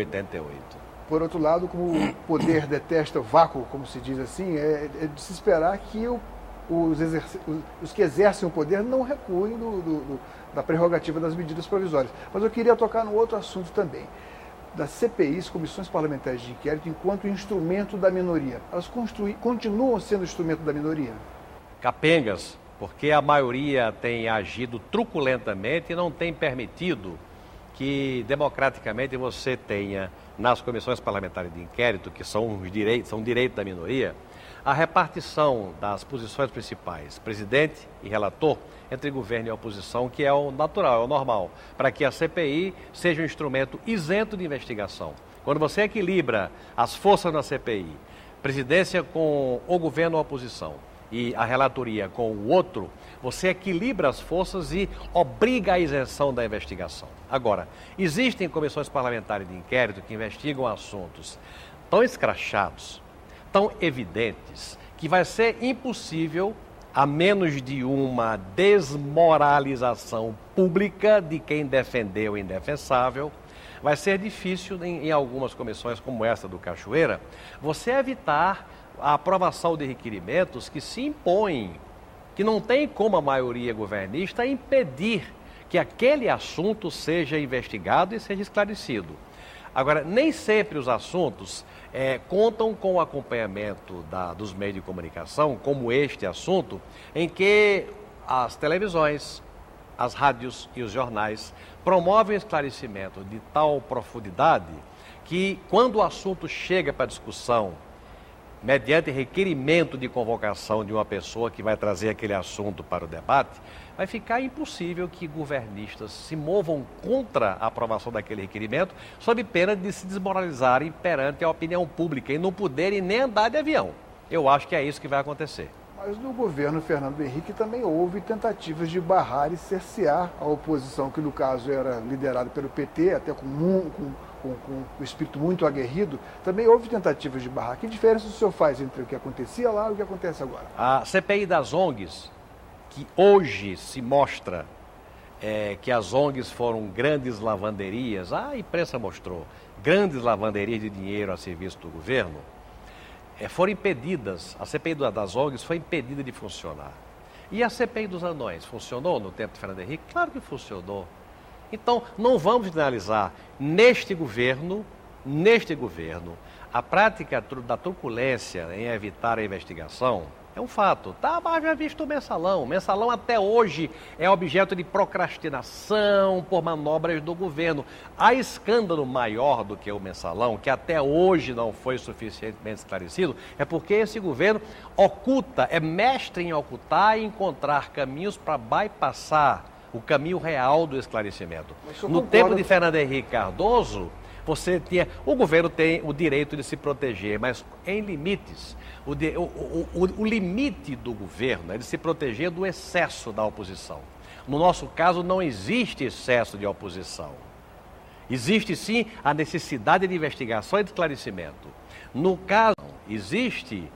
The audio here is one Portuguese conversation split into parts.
88. Por outro lado, como o poder detesta o vácuo, como se diz assim, é de se esperar que os que exercem o poder não recuem da prerrogativa das medidas provisórias. Mas eu queria tocar no outro assunto também, das CPIs, Comissões Parlamentares de Inquérito, enquanto instrumento da minoria. Elas continuam sendo instrumento da minoria? Capengas, porque a maioria tem agido truculentamente e não tem permitido que democraticamente você tenha nas comissões parlamentares de inquérito, que são direito da minoria, a repartição das posições principais, presidente e relator, entre governo e oposição, que é o natural, é o normal, para que a CPI seja um instrumento isento de investigação. Quando você equilibra as forças na CPI, presidência com o governo ou a oposição, e a relatoria com o outro, você equilibra as forças e obriga a isenção da investigação. Agora, existem comissões parlamentares de inquérito que investigam assuntos tão escrachados, tão evidentes, que vai ser impossível, a menos de uma desmoralização pública de quem defendeu o indefensável, vai ser difícil em algumas comissões como essa do Cachoeira, você evitar a aprovação de requerimentos que se impõem, que não tem como a maioria governista impedir que aquele assunto seja investigado e seja esclarecido. Agora, nem sempre os assuntos contam com o acompanhamento dos meios de comunicação, como este assunto, em que as televisões, as rádios e os jornais promovem esclarecimento de tal profundidade que, quando o assunto chega para discussão, mediante requerimento de convocação de uma pessoa que vai trazer aquele assunto para o debate, vai ficar impossível que governistas se movam contra a aprovação daquele requerimento, sob pena de se desmoralizarem perante a opinião pública e não poderem nem andar de avião. Eu acho que é isso que vai acontecer. Mas no governo Fernando Henrique também houve tentativas de barrar e cercear a oposição, que no caso era liderada pelo PT, até com um espírito muito aguerrido. Também houve tentativas de barrar. Que diferença o senhor faz entre o que acontecia lá e o que acontece agora? A CPI das ONGs, que hoje se mostra que as ONGs foram grandes lavanderias, a imprensa mostrou, grandes lavanderias de dinheiro a serviço do governo, foram impedidas, a CPI das ONGs foi impedida de funcionar. E a CPI dos anões funcionou no tempo de Fernando Henrique? Claro que funcionou. Então, não vamos analisar neste governo, a prática da truculência em evitar a investigação é um fato. Tá, mas já visto o mensalão. O mensalão até hoje é objeto de procrastinação por manobras do governo. Há escândalo maior do que o mensalão, que até hoje não foi suficientemente esclarecido, é porque esse governo oculta, é mestre em ocultar e encontrar caminhos para bypassar o caminho real do esclarecimento. No tempo de Fernando Henrique Cardoso, o governo tem o direito de se proteger, mas em limites. O limite do governo é de se proteger do excesso da oposição. No nosso caso, não existe excesso de oposição. Existe sim a necessidade de investigação e de esclarecimento. No caso, existe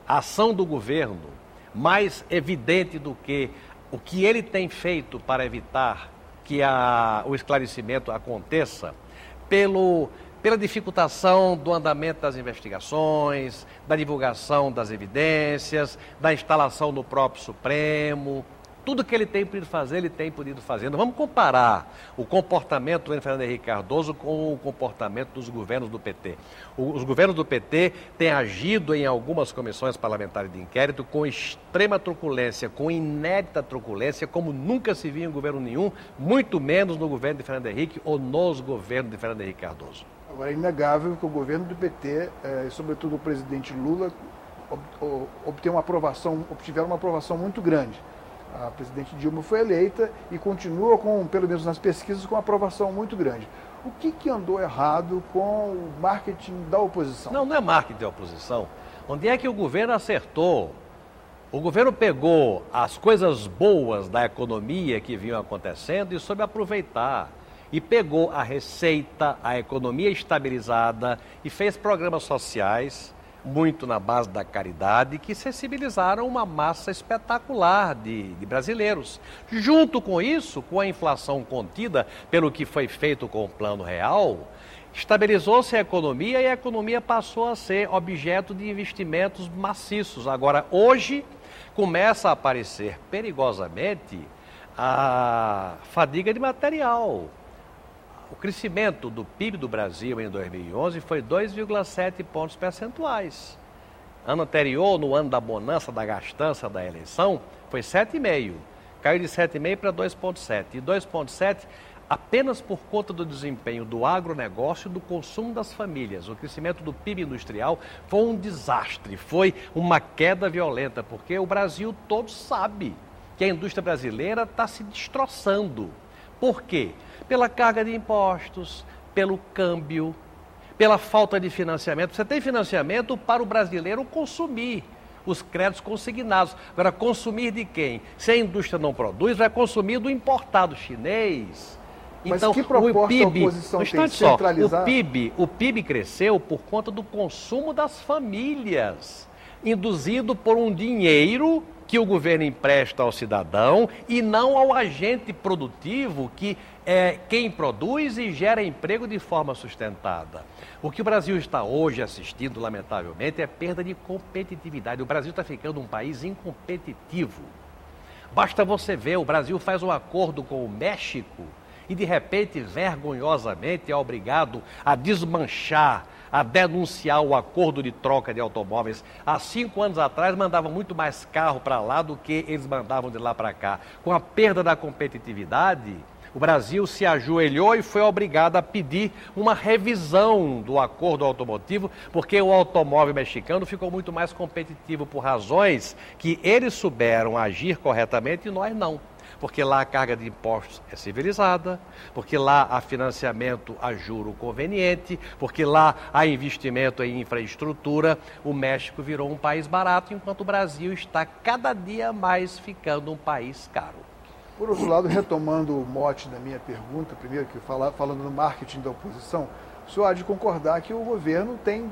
a ação do governo mais evidente do que o que ele tem feito para evitar que o esclarecimento aconteça pela dificultação do andamento das investigações, da divulgação das evidências, da instalação do próprio Supremo. Tudo que ele tem podido fazer, ele tem podido fazer. Não vamos comparar o comportamento do Fernando Henrique Cardoso com o comportamento dos governos do PT. Os governos do PT têm agido em algumas comissões parlamentares de inquérito com extrema truculência, com inédita truculência, como nunca se viu em governo nenhum, muito menos no governo de Fernando Henrique ou nos governos de Fernando Henrique Cardoso. Agora, é inegável que o governo do PT, e sobretudo o presidente Lula, obtiveram uma aprovação muito grande. A presidente Dilma foi eleita e continua pelo menos nas pesquisas, com uma aprovação muito grande. O que andou errado com o marketing da oposição? Não é marketing da oposição. Onde é que o governo acertou? O governo pegou as coisas boas da economia que vinham acontecendo e soube aproveitar. E pegou a receita, a economia estabilizada e fez programas sociais muito na base da caridade, que sensibilizaram uma massa espetacular de brasileiros. Junto com isso, com a inflação contida pelo que foi feito com o Plano Real, estabilizou-se a economia e a economia passou a ser objeto de investimentos maciços. Agora, hoje, começa a aparecer perigosamente a fadiga de material. O crescimento do PIB do Brasil em 2011 foi 2,7 pontos percentuais. Ano anterior, no ano da bonança, da gastança da eleição, foi 7,5. Caiu de 7,5 para 2,7. E 2,7 apenas por conta do desempenho do agronegócio e do consumo das famílias. O crescimento do PIB industrial foi um desastre, foi uma queda violenta, porque o Brasil todo sabe que a indústria brasileira está se destroçando. Por quê? Pela carga de impostos, pelo câmbio, pela falta de financiamento. Você tem financiamento para o brasileiro consumir os créditos consignados. Agora, consumir de quem? Se a indústria não produz, vai consumir do importado chinês. Mas então, que proposta a oposição tem? Centralizar? O PIB cresceu por conta do consumo das famílias, induzido por um dinheiro que o governo empresta ao cidadão e não ao agente produtivo que é quem produz e gera emprego de forma sustentada. O que o Brasil está hoje assistindo, lamentavelmente, é perda de competitividade. O Brasil está ficando um país incompetitivo. Basta você ver, o Brasil faz um acordo com o México e, de repente, vergonhosamente, é obrigado a desmanchar, a denunciar o acordo de troca de automóveis. Há 5 anos atrás, mandavam muito mais carro para lá do que eles mandavam de lá para cá. Com a perda da competitividade, o Brasil se ajoelhou e foi obrigado a pedir uma revisão do acordo automotivo, porque o automóvel mexicano ficou muito mais competitivo por razões que eles souberam agir corretamente e nós não. Porque lá a carga de impostos é civilizada, porque lá há financiamento a juro conveniente, porque lá há investimento em infraestrutura. O México virou um país barato, enquanto o Brasil está cada dia mais ficando um país caro. Por outro lado, retomando o mote da minha pergunta, primeiro que falando no marketing da oposição, o senhor há de concordar que o governo tem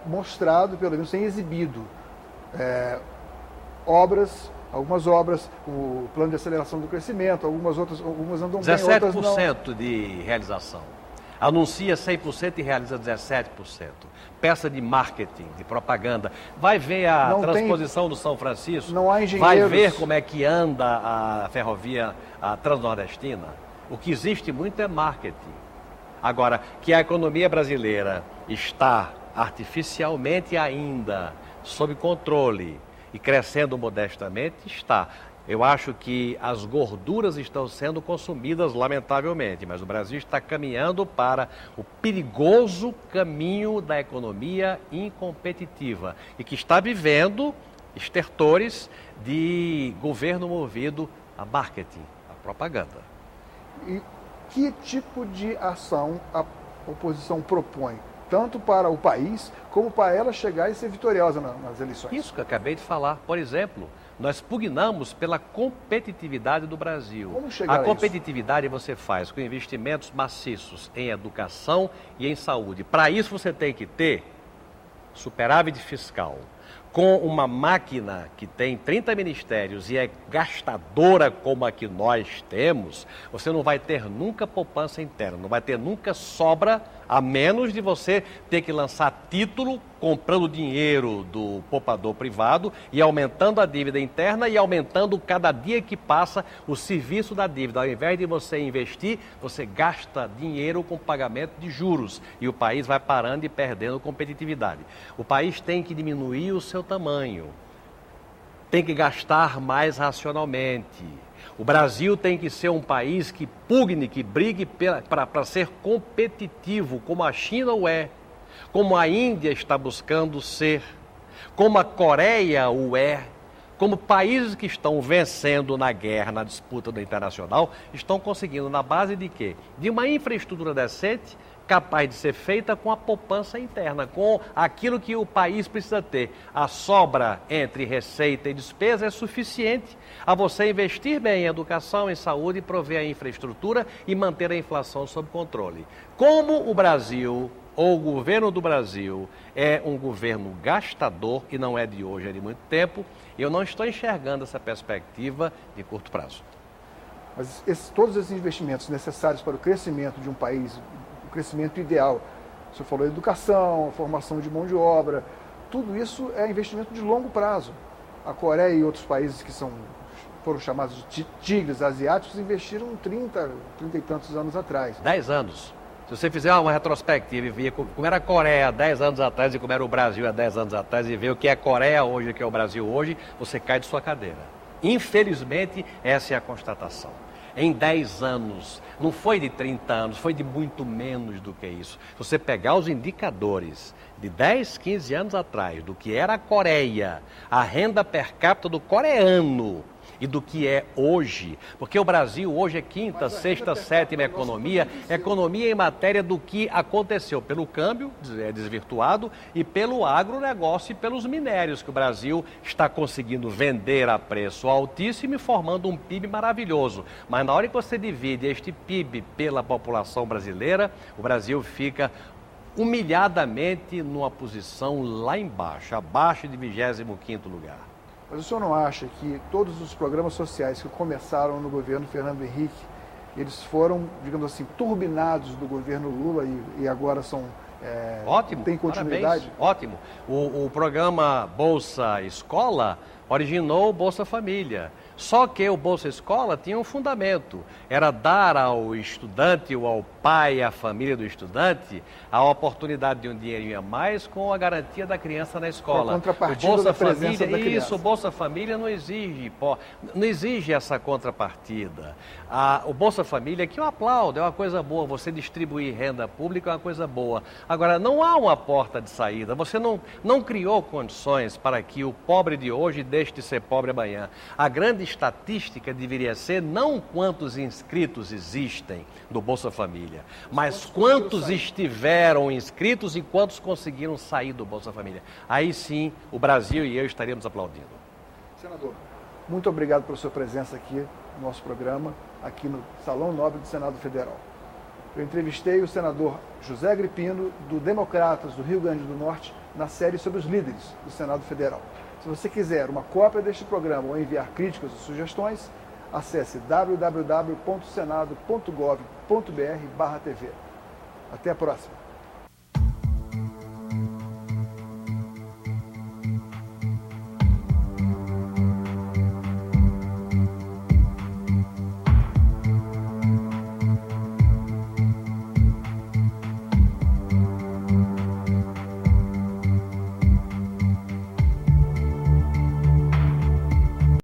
mostrado, pelo menos tem exibido algumas obras, o plano de aceleração do crescimento, algumas andam bem, outras não. 17% de realização. Anuncia 100% e realiza 17%. Peça de marketing, de propaganda. Vai ver a transposição do São Francisco? Não há engenheiros. Vai ver como é que anda a ferrovia transnordestina? O que existe muito é marketing. Agora, que a economia brasileira está artificialmente ainda sob controle e crescendo modestamente, está. Eu acho que as gorduras estão sendo consumidas lamentavelmente, mas o Brasil está caminhando para o perigoso caminho da economia incompetitiva e que está vivendo estertores de governo movido a marketing, a propaganda. E que tipo de ação a oposição propõe? Tanto para o país, como para ela chegar e ser vitoriosa nas eleições. Isso que eu acabei de falar. Por exemplo, nós pugnamos pela competitividade do Brasil. Como chegar a isso? A competitividade você faz com investimentos maciços em educação e em saúde. Para isso você tem que ter superávit fiscal. Com uma máquina que tem 30 ministérios e é gastadora como a que nós temos, você não vai ter nunca poupança interna, não vai ter nunca sobra, a menos de você ter que lançar título comprando dinheiro do poupador privado e aumentando a dívida interna e aumentando cada dia que passa o serviço da dívida. Ao invés de você investir, você gasta dinheiro com pagamento de juros e o país vai parando e perdendo competitividade. O país tem que diminuir o seu tamanho, tem que gastar mais racionalmente. O Brasil tem que ser um país que pugne, que brigue para ser competitivo, como a China o é, como a Índia está buscando ser, como a Coreia o é, como países que estão vencendo na guerra, na disputa do internacional, estão conseguindo na base de quê? De uma infraestrutura decente, capaz de ser feita com a poupança interna, com aquilo que o país precisa ter. A sobra entre receita e despesa é suficiente a você investir bem em educação, em saúde, prover a infraestrutura e manter a inflação sob controle. Como o Brasil ou o governo do Brasil é um governo gastador, e não é de hoje, é de muito tempo, eu não estou enxergando essa perspectiva de curto prazo. Mas todos esses investimentos necessários para o crescimento de um país, o crescimento ideal, o senhor falou educação, formação de mão de obra, tudo isso é investimento de longo prazo. A Coreia e outros países que foram chamados de tigres asiáticos investiram 30 e tantos anos atrás. 10 anos. Se você fizer uma retrospectiva e ver como era a Coreia há 10 anos atrás e como era o Brasil há 10 anos atrás e ver o que é a Coreia hoje e o que é o Brasil hoje, você cai de sua cadeira. Infelizmente, essa é a constatação. Em 10 anos, não foi de 30 anos, foi de muito menos do que isso. Se você pegar os indicadores de 10, 15 anos atrás, do que era a Coreia, a renda per capita do coreano e do que é hoje, porque o Brasil hoje é quinta, sexta, sétima economia em matéria do que aconteceu pelo câmbio desvirtuado e pelo agronegócio e pelos minérios, que o Brasil está conseguindo vender a preço altíssimo e formando um PIB maravilhoso. Mas na hora que você divide este PIB pela população brasileira, o Brasil fica humilhadamente numa posição lá embaixo, abaixo de 25º lugar. Mas o senhor não acha que todos os programas sociais que começaram no governo Fernando Henrique, eles foram, digamos assim, turbinados do governo Lula e agora ótimo, tem continuidade? Parabéns, ótimo. O programa Bolsa Escola originou o Bolsa Família. Só que o Bolsa Escola tinha um fundamento, era dar ao estudante ou ao pai, à família do estudante, a oportunidade de um dinheirinho a mais com a garantia da criança na escola. A contrapartida o Bolsa da presença da criança. Isso, o Bolsa Família não exige essa contrapartida. O Bolsa Família, que eu aplaudo, é uma coisa boa, você distribuir renda pública é uma coisa boa. Agora, não há uma porta de saída, você não criou condições para que o pobre de hoje deixe de ser pobre amanhã. A grande estatística deveria ser não quantos inscritos existem do Bolsa Família, mas quantos estiveram inscritos e quantos conseguiram sair do Bolsa Família. Aí sim, o Brasil e eu estaríamos aplaudindo. Senador, muito obrigado pela sua presença aqui no nosso programa, aqui no Salão Nobre do Senado Federal. Eu entrevistei o senador José Agripino, do Democratas do Rio Grande do Norte, na série sobre os líderes do Senado Federal. Se você quiser uma cópia deste programa ou enviar críticas ou sugestões, acesse www.senado.gov.br/tv. Até a próxima.